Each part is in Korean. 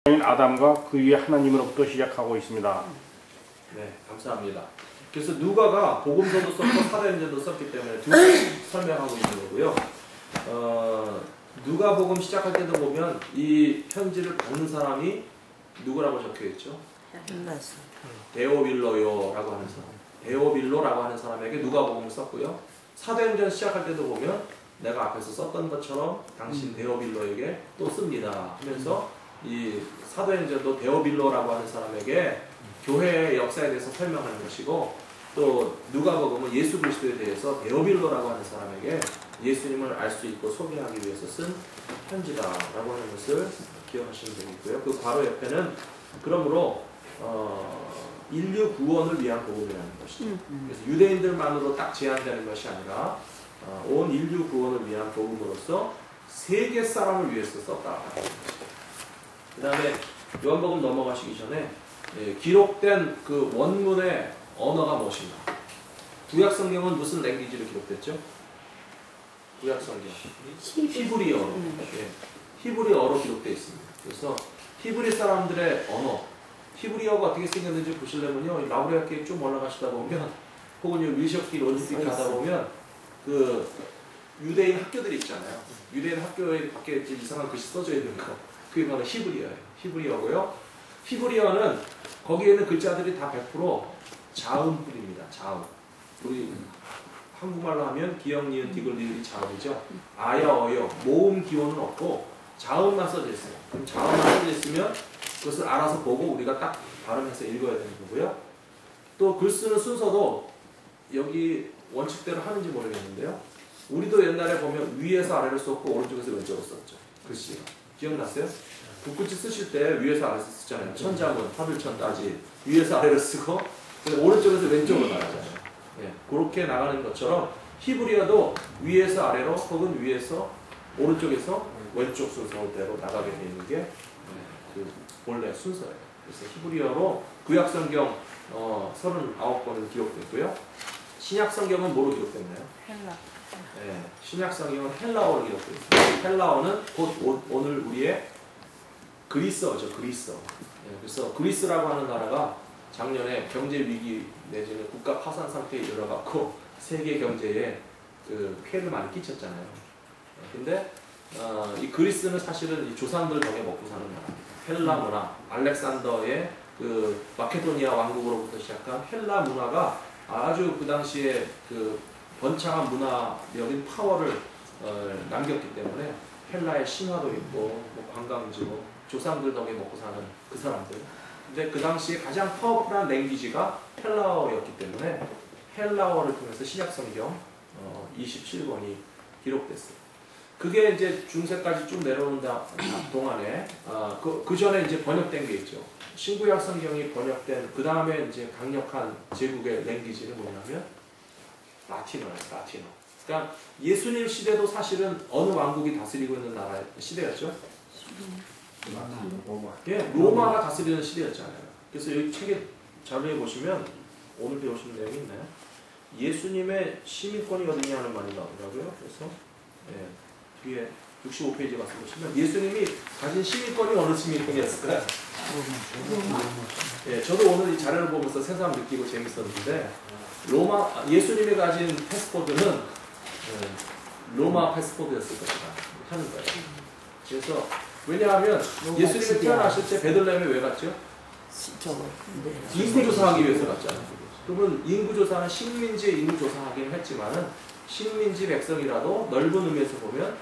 아담과 그 위에 하나님으로부터 시작하고 있습니다. 네, 감사합니다. 그래서 누가가 복음서도 썼고 사도행전도 썼기 때문에 두 가지 설명하고 있는 거고요. 누가복음 시작할 때도 보면 이 편지를 받는 사람이 누구라고 적혀 있죠? 데오빌로요라고 하는 사람. 데오빌로라고 하는 사람에게 누가복음을 썼고요. 사도행전 시작할 때도 보면 내가 앞에서 썼던 것처럼 당신 데오빌로에게 또 씁니다 하면서 이 사도행전도 데오빌로라고 하는 사람에게 교회의 역사에 대해서 설명하는 것이고, 또 누가복음은 예수 그리스도에 대해서 데오빌로라고 하는 사람에게 예수님을 알 수 있고 소개하기 위해서 쓴 편지다라고 하는 것을 기억하시면 되겠고요. 그 괄호 옆에는 그러므로 인류 구원을 위한 복음이라는 것이죠. 그래서 유대인들만으로 딱 제한되는 것이 아니라 온 인류 구원을 위한 복음으로서 세계 사람을 위해서 썼다. 그 다음에 요한복음 넘어가시기 전에 기록된 그 원문의 언어가 무엇인가? 구약성경은 무슨 랭귀지로 기록됐죠? 구약성경 히브리어로 히브리어로 기록되어 있습니다. 그래서 히브리 사람들의 언어, 히브리어가 어떻게 생겼는지 보시려면요, 라브레아께 좀 올라가시다 보면, 혹은 위셔키 론스틱 가다 보면 그 유대인 학교들이 있잖아요. 유대인 학교에 밖에 이상한 글씨 써져 있는 거, 그게 바로 히브리어예요. 히브리어고요. 히브리어는 거기에 있는 글자들이 다 100% 자음뿔입니다. 자음. 우리 한국말로 하면 기역, 니은, 디귿, 리을이 자음이죠. 아야, 어여, 모음 기호는 없고 자음만 써져 있어요. 그럼 자음만 써져 있으면 그것을 알아서 보고 우리가 딱 발음해서 읽어야 되는 거고요. 또 글 쓰는 순서도 여기 원칙대로 하는지 모르겠는데요. 우리도 옛날에 보면 위에서 아래로 썼고 오른쪽에서 왼쪽으로 썼죠. 글씨가. 기억나세요? 붓글씨 쓰실 때 위에서 아래로 쓰잖아요. 천자문, 화들천 따지 위에서 아래로 쓰고 오른쪽에서 왼쪽으로 나가잖아요. 예, 그렇게 나가는 것처럼 히브리어도 위에서 아래로 혹은 위에서 오른쪽에서 왼쪽 순서대로 나가게 되어 있는 게 그 본래 순서예요. 그래서 히브리어로 구약성경 39권으로 기록됐고요. 신약성경은 뭐로 기록됐나요? 헬라. 네, 신약성경은 헬라어로 기록되어 있습니다. 헬라어는 곧 오늘 우리의 그리스어죠. 그리스어. 네, 그래서 그리스라고 하는 나라가 작년에 경제 위기 내지는 국가 파산 상태에 이르러갖고 세계 경제에 그 피해를 많이 끼쳤잖아요. 근데 이 그리스는 사실은 이 조상들 덕에 먹고 사는 나라. 헬라 문화, 알렉산더의 그 마케도니아 왕국으로부터 시작한 헬라 문화가 아주 그 당시에 그 번창한 문화적인 파워를 남겼기 때문에 헬라의 신화도 있고 뭐 관광지고 조상들 덕에 먹고 사는 그 사람들. 근데 그 당시에 가장 파워풀한 랭귀지가 헬라어였기 때문에 헬라어를 통해서 신약성경 27권이 기록됐어요. 그게 이제 중세까지 쭉 내려오는 동안에 그 전에 이제 번역된 게 있죠. 신구약 성경이 번역된 그 다음에 이제 강력한 제국의 랭귀지는 뭐냐면 라틴어예요. 라틴어. 그러니까 예수님 시대도 사실은 어느 왕국이 다스리고 있는 나라의 시대였죠. 로마가 다스리는 시대였잖아요. 그래서 여기 책에 자료에 보시면 오늘 배우시는 내용이 있나요? 예수님의 시민권이 어디냐 하는 말이 나오더라고요. 그래서 뒤에 65페이지 가서 보시면 예수님이 가진 시민권이 어느 시민권이었을까요? 저도 오늘 이 자료를 보면서 새삼 느끼고 재밌었는데 예수님이 가진 패스포드는 로마 패스포드였을 것이다 하는 거예요. 그래서 왜냐하면 예수님이 태어나실 때 베들레헴에 왜 갔죠? 인구조사하기 위해서 갔잖아요. 그러면 인구조사는 식민지의 인구조사하긴 했지만은 식민지 백성이라도 넓은 의미에서 보면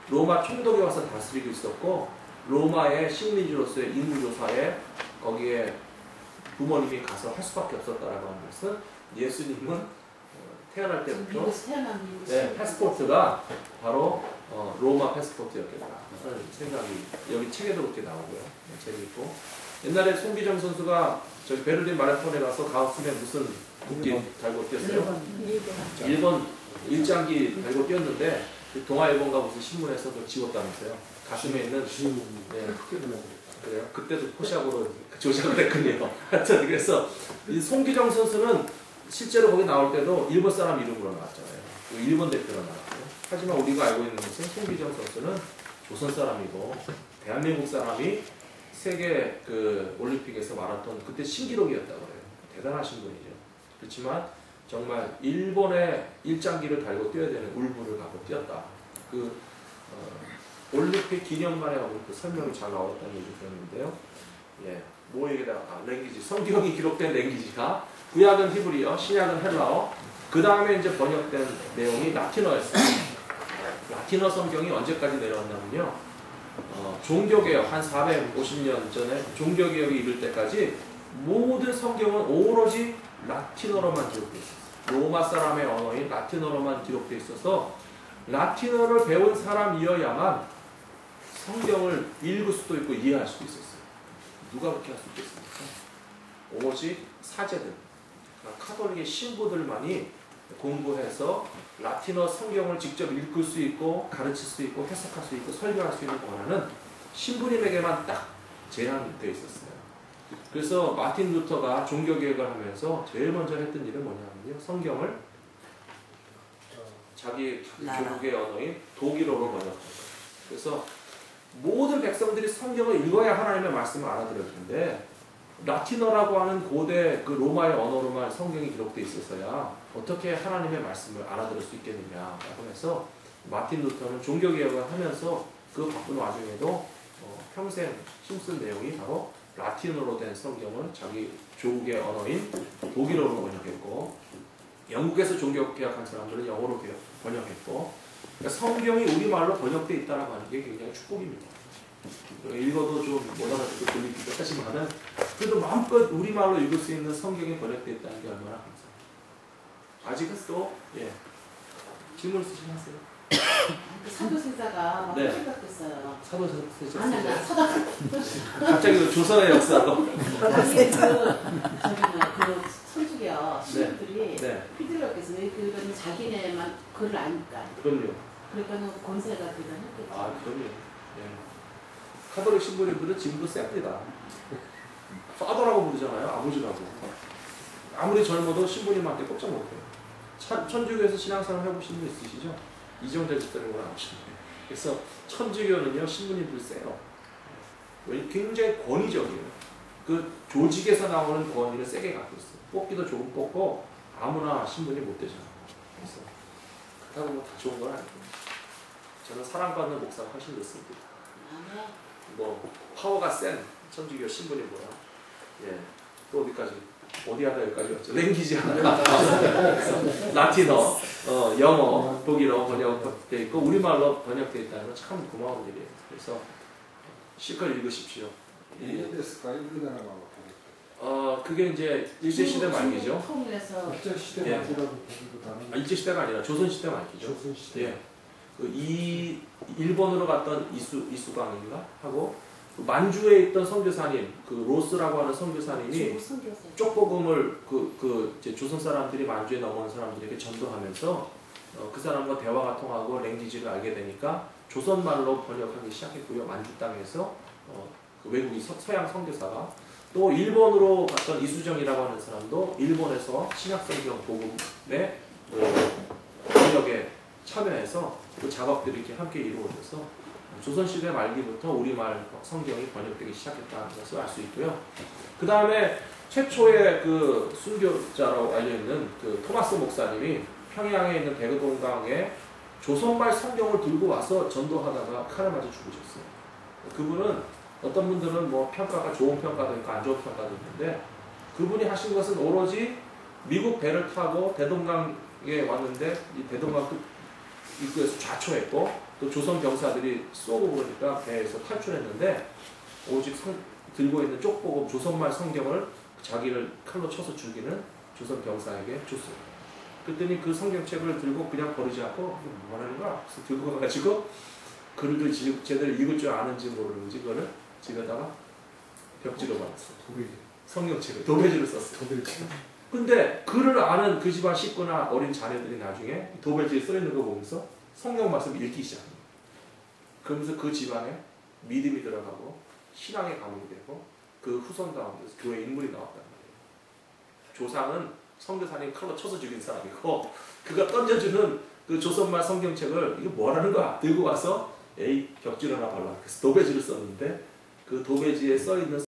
로마 총독이 와서 다스리고 있었고, 로마의 식민지로서의 인구조사에 거기에 부모님이 가서 할 수밖에 없었다라고 하는 것은 예수님은 태어날 때부터 패스포트가 바로 로마 패스포트였겠다 하는 생각이 여기 책에도 그렇게 나오고요. 재미있고, 옛날에 송기정 선수가 저기 베를린 마라톤에 가서 가슴에 무슨 국기 달고 뛰었어요? 일본 일장기 달고 뛰었는데 그 동아일보인가 무슨 신문에서 지웠다면서요. 가슴에 있는 그래요. 그때도 포샵으로 조작을 했군요. 하여튼 그래서 이 송기정 선수는 실제로 거기 나올 때도 일본 사람 이름으로 나왔잖아요. 일본 대표로 나왔고요. 하지만 우리가 알고 있는 것은 송기정 선수는 조선 사람이고 대한민국 사람이 세계 그 올림픽에서 마라톤 그때 신기록이었다고 그래요. 대단하신 분이죠. 그렇지만 정말 일본의 일장기를 달고 뛰어야 되는 울부를 갖고 뛰었다. 올림픽 기념관에 가면 그 설명이 잘 나왔다는 얘기 들었는데요. 예, 뭐 얘기다가 랭귀지, 성경이 기록된 랭귀지가 구약은 히브리어, 신약은 헬라어, 그 다음에 이제 번역된 내용이 라틴어였어요. 라틴어 성경이 언제까지 내려왔냐면요. 종교개혁 한 450년 전에 종교개혁이 이를 때까지 모든 성경은 오로지 라틴어로만 기록되어 있었어요. 로마 사람의 언어인 라틴어로만 기록되어 있어서 라틴어를 배운 사람이어야만 성경을 읽을 수도 있고 이해할 수도 있었어요. 누가 그렇게 할 수 있겠습니까? 오로지 사제들, 카톨릭의 신부들만이 공부해서 라틴어 성경을 직접 읽을 수 있고 가르칠 수 있고 해석할 수 있고 설교할 수 있는 권한은 신부님에게만 딱 제한되어 있었어요. 그래서 마틴 루터가 종교개혁을 하면서 제일 먼저 했던 일은 뭐냐면요. 성경을 자기 조국의 언어인 독일어로 번역한 거예요. 그래서 모든 백성들이 성경을 읽어야 하나님의 말씀을 알아들을 텐데 라틴어라고 하는 고대 그 로마의 언어로만 성경이 기록되어 있어서야 어떻게 하나님의 말씀을 알아들을 수 있겠느냐라고 해서 마틴 루터는 종교개혁을 하면서 그 바쁜 와중에도 평생 힘쓴 내용이 바로 라틴어로 된 성경을 자기 조국의 언어인 독일어로 번역했고 영국에서 종교개혁한 사람들은 영어로 번역했고 그러니까 성경이 우리말로 번역되어 있다고 하는 게 굉장히 축복입니다. 읽어도 좀 못알아듣고 들리기도 하지만은 그래도 마음껏 우리말로 읽을 수 있는 성경이 번역되어 있다는 게 얼마나 감사합니다. 아직은 또 질문 있으시면 하세요. 사도세자가 네. 생각됐어요. 사도세자. 아니 갑자기 그 조선의 역사로. 그 천주교 신부들이 네. 피드력에서 왜 그건 자기네만 글을 아니까. 그럼요. 그러니까 권세가 대단했겠죠. 아, 그럼요. 예. 카톨릭 신부님들은 지금도 셉니다. 파더라고 부르잖아요. 아버지라고. 아무리 젊어도 신부님한테 꼼짝 못해요. 천주교에서 신앙생활 해보신 분 있으시죠? 이정재 집사님을 아시는 거예요. 그래서 천주교는요 신부님들 세요. 굉장히 권위적이에요. 그 조직에서 나오는 권위를 세게 갖고 있어요. 뽑기도 조금 뽑고 아무나 신부님 못 되잖아요. 그래서 그렇다고 뭐 다 좋은 건 아니고 저는 사랑받는 목사가 훨씬 좋습니다. 뭐 파워가 센 천주교 신부님보다 또 어디까지 어디 하다 여기까지 왔죠. 랭귀지 하나 라틴어, 영어, 독일어 번역되어 있고 우리말로 번역되어 있다는 건 참 고마운 일이에요. 그래서 시컬 읽으십시오. 그게 이제 일제시대 말기죠. 통일해서 일제시대 말기라고 일제시대가 아니라 조선시대 말기죠. 조선시대. 예. 일본으로 갔던 이수광인가 하고 만주에 있던 선교사님, 그 로스라고 하는 선교사님이 쪽복음을 이제 조선 사람들이 만주에 넘어온 사람들에게 전도하면서 그 사람과 대화가 통하고 랭귀지를 알게 되니까 조선말로 번역하기 시작했고요. 만주 땅에서 그 외국인 서양 선교사가 또 일본으로 갔던 이수정이라고 하는 사람도 일본에서 신약성경 복음의 번역에 참여해서 그 작업들이 이렇게 함께 이루어져서 조선시대 말기부터 우리말 성경이 번역되기 시작했다는 것을 알 수 있고요. 그 다음에 최초의 그 순교자라고 알려있는 그 토마스 목사님이 평양에 있는 대동강에 조선말 성경을 들고 와서 전도하다가 칼을 맞아 죽으셨어요. 그분은 어떤 분들은 뭐 평가가 좋은 평가도 있고 안 좋은 평가도 있는데 그분이 하신 것은 오로지 미국 배를 타고 대동강에 왔는데 이 대동강 입구에서 좌초했고 또 조선 병사들이 쏘고 그러니까 배에서 탈출했는데 오직 들고 있는 쪽복음 조선말 성경을 자기를 칼로 쳐서 죽이는 조선 병사에게 줬어요. 그랬더니 그 성경책을 들고 그냥 버리지 않고 뭐 하는 거야? 그래서 들고 가가지고 글을 제대로 읽을 줄 아는지 모르는지 그거를 집에다가 벽지로 받았어. 성경책을 도배지를 썼어. 근데 글을 아는 그 집안 식구나 어린 자녀들이 나중에 도배지에 써있는 거 보면서 성경 말씀을 읽기 시작합니다. 그러면서 그 집안에 믿음이 들어가고 신앙의 가문이 되고 그 후손 가운데서 교회 인물이 나왔단 말이에요. 조상은 선교사님 칼로 쳐서 죽인 사람이고 그가 던져주는 그 조선말 성경책을 이게 뭐라는 거야? 들고 와서 벽지를 하나 발라. 그래서 도배지를 썼는데 그 도배지에 써 있는